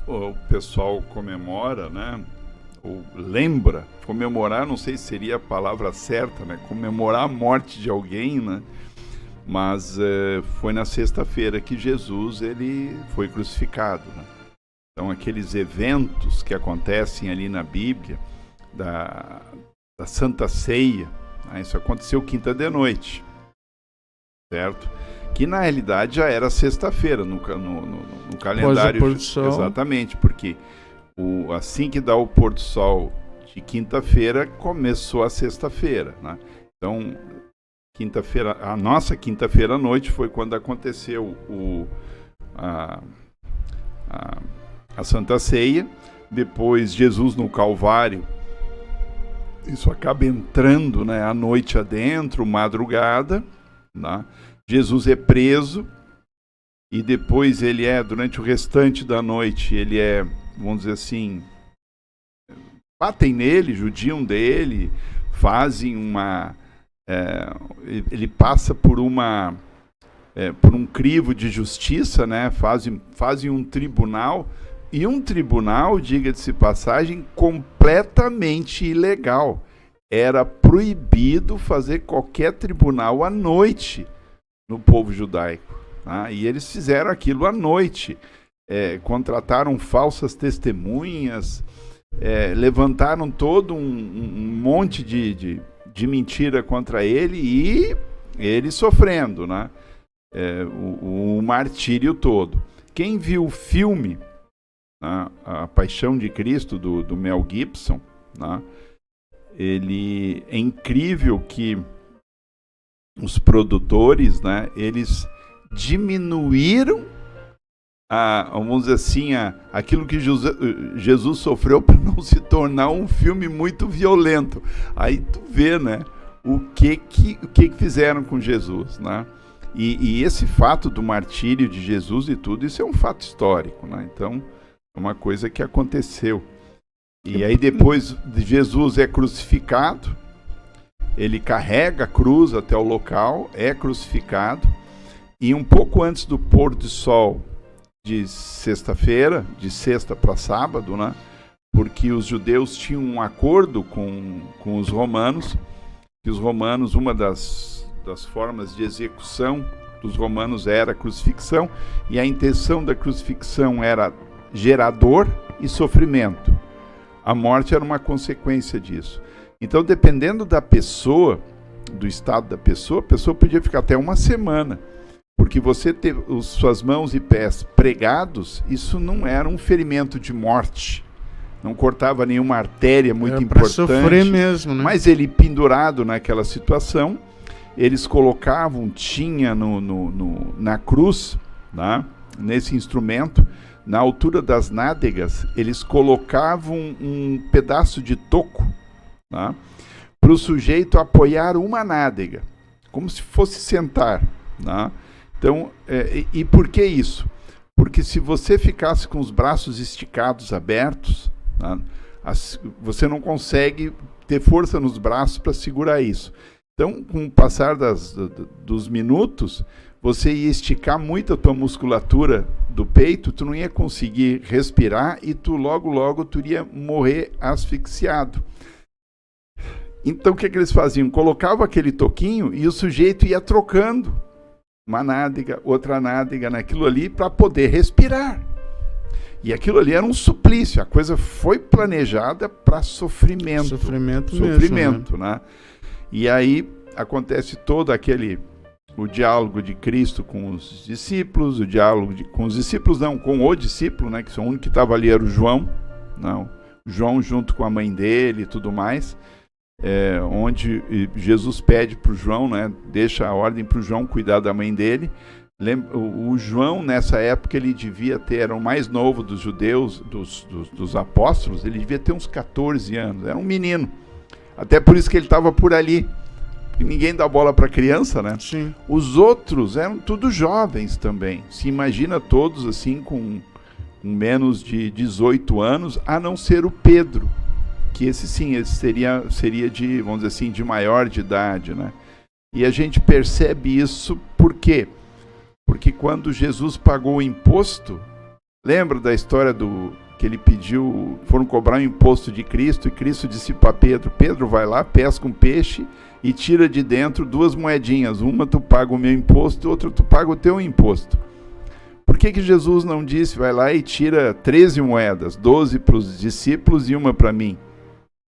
o pessoal comemora, né? Ou lembra, comemorar, não sei se seria a palavra certa, né? Comemorar a morte de alguém, né? Mas foi na sexta-feira que Jesus ele foi crucificado, né? Então aqueles eventos que acontecem ali na Bíblia, da Santa Ceia, né? Isso aconteceu quinta de noite, certo? Que na realidade já era sexta-feira no calendário. Pôr do sol. Exatamente, porque assim que dá o pôr do sol de quinta-feira, começou a sexta-feira, né? Então, quinta-feira, a nossa quinta-feira à noite foi quando aconteceu a Santa Ceia. Depois, Jesus no Calvário, isso acaba entrando, né, à noite adentro, madrugada, né? Jesus é preso e depois ele durante o restante da noite, ele vamos dizer assim, batem nele, judiam dele, fazem ele passa por um crivo de justiça, né? Fazem um tribunal, e um tribunal, diga-se passagem, completamente ilegal. Era proibido fazer qualquer tribunal à noite no povo judaico, tá? E eles fizeram aquilo à noite, contrataram falsas testemunhas, levantaram todo um monte de mentira contra ele, e ele sofrendo, né? O martírio todo. Quem viu o filme, né, A Paixão de Cristo, do Mel Gibson, né, é incrível que os produtores, né, eles diminuíram vamos dizer assim, aquilo que Jesus sofreu para não se tornar um filme muito violento. Aí tu vê, né, o que fizeram com Jesus, né? E esse fato do martírio de Jesus e tudo, isso é um fato histórico, né? Então, é uma coisa que aconteceu. E aí depois Jesus é crucificado, ele carrega a cruz até o local, é crucificado, e um pouco antes do pôr do sol de sexta-feira, de sexta para sábado, né? Porque os judeus tinham um acordo com os romanos, que os romanos, uma das formas de execução dos romanos era a crucifixão, e a intenção da crucifixão era gerar dor e sofrimento. A morte era uma consequência disso. Então, dependendo da pessoa, do estado da pessoa, a pessoa podia ficar até uma semana. Porque você ter suas mãos e pés pregados, isso não era um ferimento de morte. Não cortava nenhuma artéria muito importante. Para sofrer mesmo, né? Mas ele pendurado naquela situação, eles colocavam, tinha na cruz, né, nesse instrumento, na altura das nádegas, eles colocavam um pedaço de toco, né, para o sujeito apoiar uma nádega, como se fosse sentar, né? Então, e por que isso? Porque se você ficasse com os braços esticados, abertos, né, você não consegue ter força nos braços para segurar isso. Então, com o passar dos minutos, você ia esticar muito a tua musculatura do peito, tu não ia conseguir respirar e tu logo tu iria morrer asfixiado. Então, o que eles faziam? Colocavam aquele toquinho e o sujeito ia trocando uma nádega, outra nádega naquilo ali para poder respirar. E aquilo ali era um suplício, a coisa foi planejada para sofrimento. Sofrimento mesmo, né? E aí acontece todo o diálogo de Cristo com os discípulos, o diálogo com os discípulos, não, com o discípulo, né, que o único que estava ali era o João, não, João junto com a mãe dele e tudo mais, onde Jesus pede para o João, né, deixa a ordem para o João cuidar da mãe dele. O João, nessa época, ele devia ter, era o mais novo dos judeus, dos apóstolos, ele devia ter uns 14 anos, era um menino. Até por isso que ele estava por ali. Ninguém dá bola para criança, né? Sim. Os outros eram tudo jovens também. Se imagina todos assim com menos de 18 anos, a não ser o Pedro, que esse sim, esse seria de, vamos dizer assim, de maior de idade, né? E a gente percebe isso por quê? Porque quando Jesus pagou o imposto, Lembra da história que ele pediu, foram cobrar um imposto de Cristo, e Cristo disse para Pedro, Pedro, vai lá, pesca um peixe e tira de dentro 2 moedinhas, uma tu paga o meu imposto, outra tu paga o teu imposto. Por que Jesus não disse, vai lá e tira 13 moedas, 12 para os discípulos e uma para mim?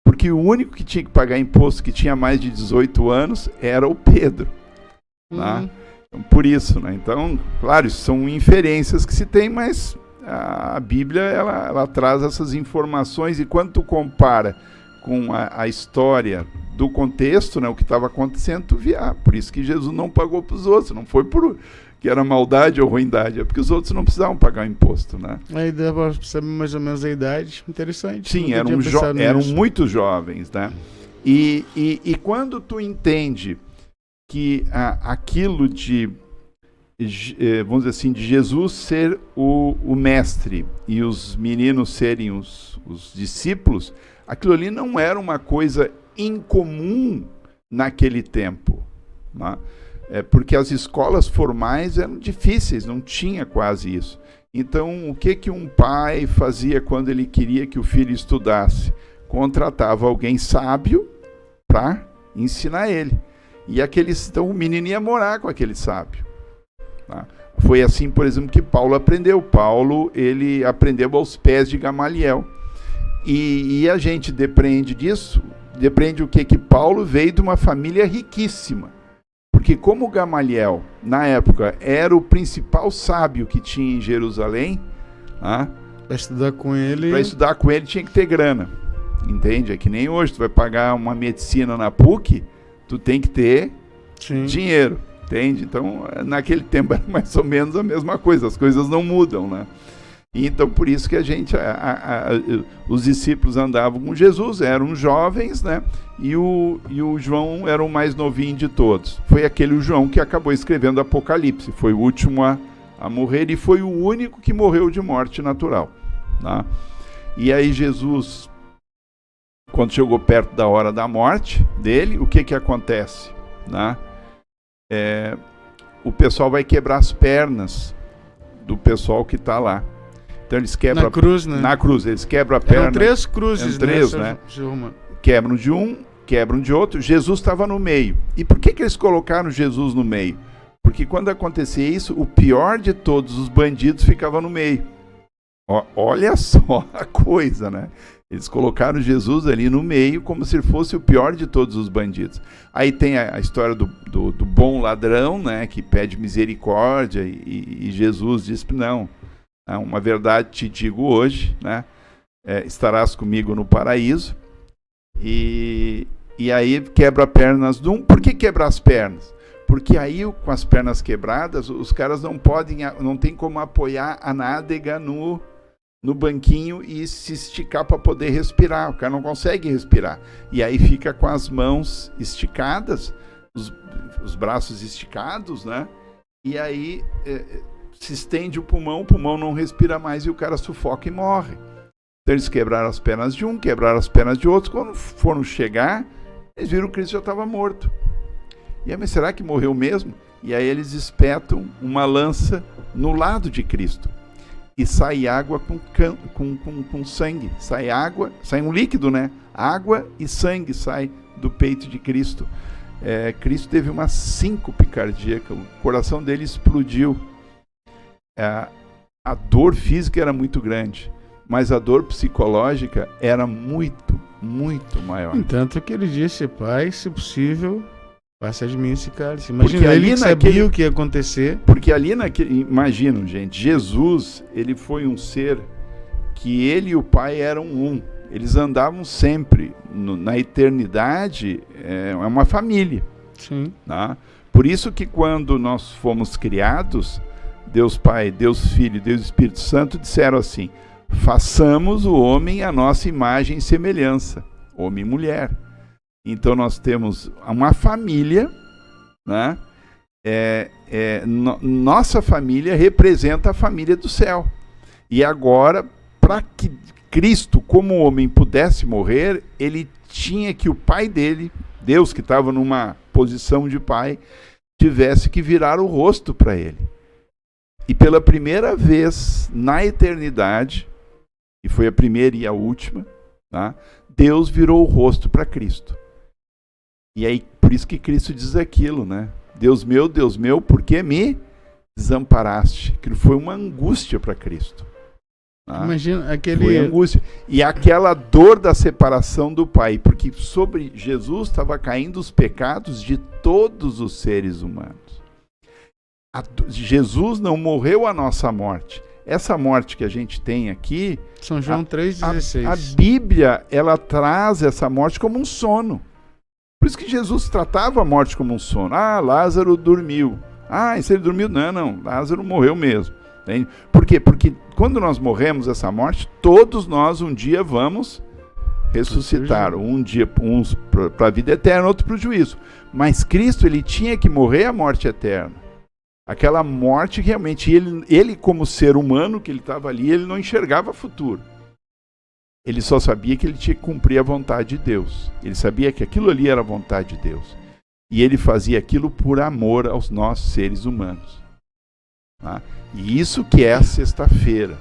Porque o único que tinha que pagar imposto, que tinha mais de 18 anos, era o Pedro. Né? Então, por isso, né? Então, claro, isso são inferências que se tem, mas a Bíblia ela traz essas informações, e quando tu compara com a história do contexto, né, o que estava acontecendo, tu via, por isso que Jesus não pagou para os outros, não foi por que era maldade ou ruindade, é porque os outros não precisavam pagar o imposto, né? Aí dá para saber mais ou menos a idade, interessante. Sim, eram muito jovens, né? E quando tu entende que aquilo vamos dizer assim, de Jesus ser o mestre e os meninos serem os discípulos, aquilo ali não era uma coisa incomum naquele tempo, né? Porque as escolas formais eram difíceis, não tinha quase isso. Então, o que um pai fazia quando ele queria que o filho estudasse? Contratava alguém sábio para ensinar ele. E então o menino ia morar com aquele sábio. Tá? Foi assim, por exemplo, que Paulo aprendeu. Paulo, ele aprendeu aos pés de Gamaliel. E a gente depende disso, depende o que Paulo veio de uma família riquíssima. Porque como Gamaliel, na época, era o principal sábio que tinha em Jerusalém, para estudar com ele tinha que ter grana. Entende? É que nem hoje, tu vai pagar uma medicina na PUC, tu tem que ter dinheiro. Entende? Então, naquele tempo era mais ou menos a mesma coisa, as coisas não mudam, né? E então, por isso que os discípulos andavam com Jesus, eram jovens, né? E o João era o mais novinho de todos. Foi aquele João que acabou escrevendo Apocalipse, foi o último a morrer e foi o único que morreu de morte natural. Tá? E aí Jesus, quando chegou perto da hora da morte dele, o que acontece? Né? O pessoal vai quebrar as pernas do pessoal que está lá. Então eles quebram na cruz, né? Na cruz, eles quebram a perna. Eram 3 cruzes, né? Quebram de um, quebram de outro. Jesus estava no meio. E por que eles colocaram Jesus no meio? Porque quando acontecia isso, o pior de todos os bandidos ficava no meio. Olha só a coisa, né? Eles colocaram Jesus ali no meio como se fosse o pior de todos os bandidos. Aí tem a história do bom ladrão, né? Que pede misericórdia e Jesus diz, não, uma verdade te digo hoje, né? Estarás comigo no paraíso. E aí quebra pernas de um. Por que quebrar as pernas? Porque aí, com as pernas quebradas, os caras não tem como apoiar a nádega no banquinho e se esticar para poder respirar. O cara não consegue respirar. E aí fica com as mãos esticadas, os braços esticados, né? E aí se estende o pulmão não respira mais e o cara sufoca e morre. Então eles quebraram as pernas de um, quebraram as pernas de outro. Quando foram chegar, eles viram que Cristo já estava morto. E aí, mas será que morreu mesmo? E aí eles espetam uma lança no lado de Cristo. E sai água com sangue. Sai um líquido, né? Água e sangue sai do peito de Cristo. Cristo teve uma síncope cardíaca. O coração dele explodiu. A dor física era muito grande. Mas a dor psicológica era muito, muito maior. Entanto que ele disse, Pai, se possível, passa de mim esse cálice. Imagina, ele sabia o que ia acontecer. Porque ali imaginam, gente, Jesus, ele foi um ser que ele e o Pai eram um. Eles andavam sempre, na eternidade, é uma família. Sim. Tá? Por isso que quando nós fomos criados, Deus Pai, Deus Filho e Deus Espírito Santo disseram assim, façamos o homem à nossa imagem e semelhança, homem e mulher. Então nós temos uma família, né? Nossa família representa a família do céu. E agora, para que Cristo, como homem, pudesse morrer, ele tinha que o pai dele, Deus que estava numa posição de pai, tivesse que virar o rosto para ele. E pela primeira vez na eternidade, e foi a primeira e a última, tá? Deus virou o rosto para Cristo. E aí, por isso que Cristo diz aquilo, né? Deus meu, por que me desamparaste? Aquilo foi uma angústia para Cristo. Tá? Imagina aquele... Foi angústia. E aquela dor da separação do Pai, porque sobre Jesus estava caindo os pecados de todos os seres humanos. Jesus não morreu a nossa morte. Essa morte que a gente tem aqui... São João 3,16. A Bíblia, ela traz essa morte como um sono. Por isso que Jesus tratava a morte como um sono. Ah, Lázaro dormiu. Ah, e se ele dormiu? Não, Lázaro morreu mesmo. Entende? Por quê? Porque quando nós morremos essa morte, todos nós um dia vamos ressuscitar. Um dia, uns para a vida eterna, outro para o juízo. Mas Cristo, ele tinha que morrer a morte eterna. Aquela morte realmente, ele como ser humano que ele estava ali, ele não enxergava futuro. Ele só sabia que ele tinha que cumprir a vontade de Deus. Ele sabia que aquilo ali era a vontade de Deus. E ele fazia aquilo por amor aos nossos seres humanos. Tá? E isso que é a sexta-feira.